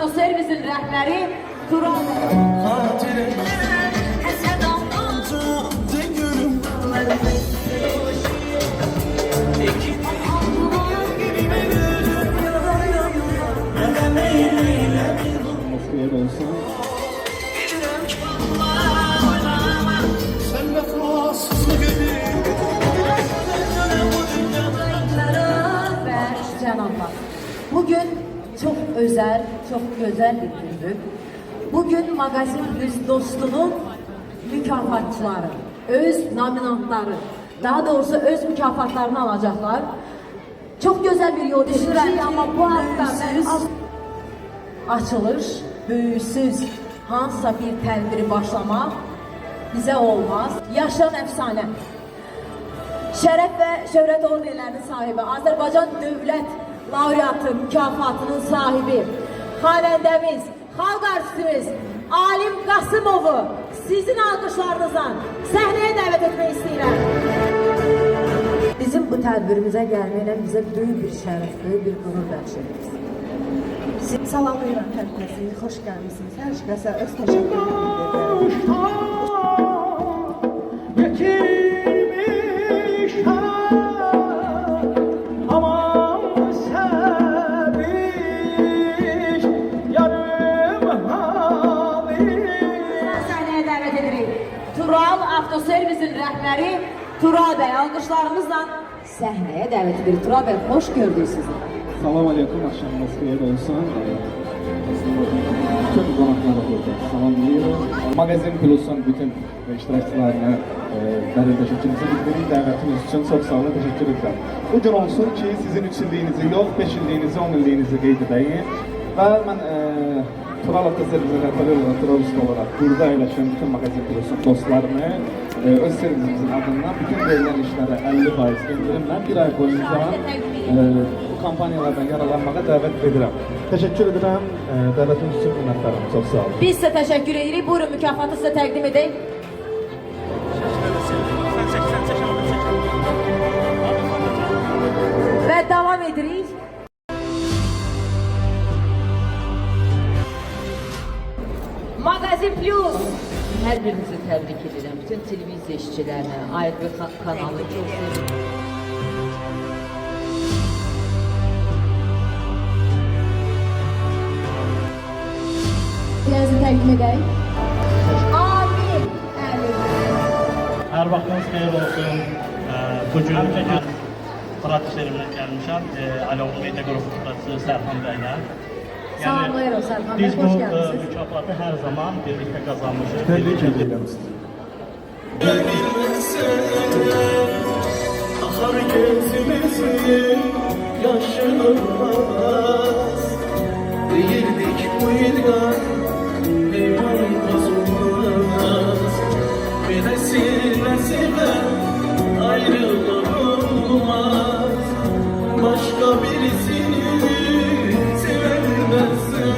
Avtoservisin rəhbəri Tural. Cənablar, bugün çok özel, çok güzel bir gündür. Bugün Magazin Plus dostunun mükafatçıları, öz nominantları, daha doğrusu öz mükafatlarını alacaklar. Çok güzel bir yol düşünürəm, ama bu hafta açılış, büyüsüz hansısa bir tədbiri başlamaq bize olmaz. Yaşayan efsane. Şərəf və şöhrət orderlərinin sahibi, Azərbaycan Dövlət Laureatı mükafatının sahibi, xanəndəmiz, xalq artistimiz Alim Qasımovu sizin alqışlarınızla səhnəyə dəvət etmək istəyirəm. Bizim bu tədbirimizə gəlməklə bizə böyük bir şərəf, böyük bir qürur bəxş edirsiniz. Salamlayıram hər kəsi, xoş gəlmişsiniz. Hər kəsə öz təşəkkürümü bildirirəm. Tural Avtoservisin rəhbəri Tural bəy alqışlarımızla səhnəyə dəvət edir. Tural bəy, xoş gördük sizi. Salam aleyküm, akşamınız xeyir olsun. Bütün qonaqları burada salamlayıyorum. Magazin Plus'un bütün iştirakçılarına dərin təşəkkürümüzü bildirin. Dəvətiniz üçün çox sağ olun, təşəkkür edirəm. Bu gün olsun ki, sizin 3 illiyinizi yox, 5 illiyinizi, 10 illiyinizi qeyd edəyim. Və mən Tural Avtoservisin rəhbəri olarak, Turalist olarak burada əyləşən bütün Magazin Plus'un dostlarını öz servisimizin adından bütün verilən işlərə 50% indirimlə bir ay boyunca bu kampaniyalardan yaralanmağa dəvət edirəm. Təşəkkür edirəm, dəvətiniz üçün minnətdarım, çox sağ olun. Biz sizə təşəkkür edirik, buyurun mükafatı sizə təqdim edək. Və davam edirik. Magazin Plus. Hər birinizi təbrik edirəm. Bütün televiziya işçilərini, ART kanalı çox sevirəm. Birazı təqdim edək. Amin. Hər vaxtınız xeyir olsun. Bugün prodüserimlə gəlmişəm. Aloğlu Media Qrupu Sərxan bəylə. Salamlayırım Sərxan bəy, Biz bu xoş gəlmişsiniz. mükafatı hər zaman birlikdə qazanmışıq. Təbrik edirəm sizi. Ahar gözümüzün yaşınmaz. Değildik bu ilgan, iman bozulmaz. Bir nesile ayrılmaz. Başka birisini sevemezsin.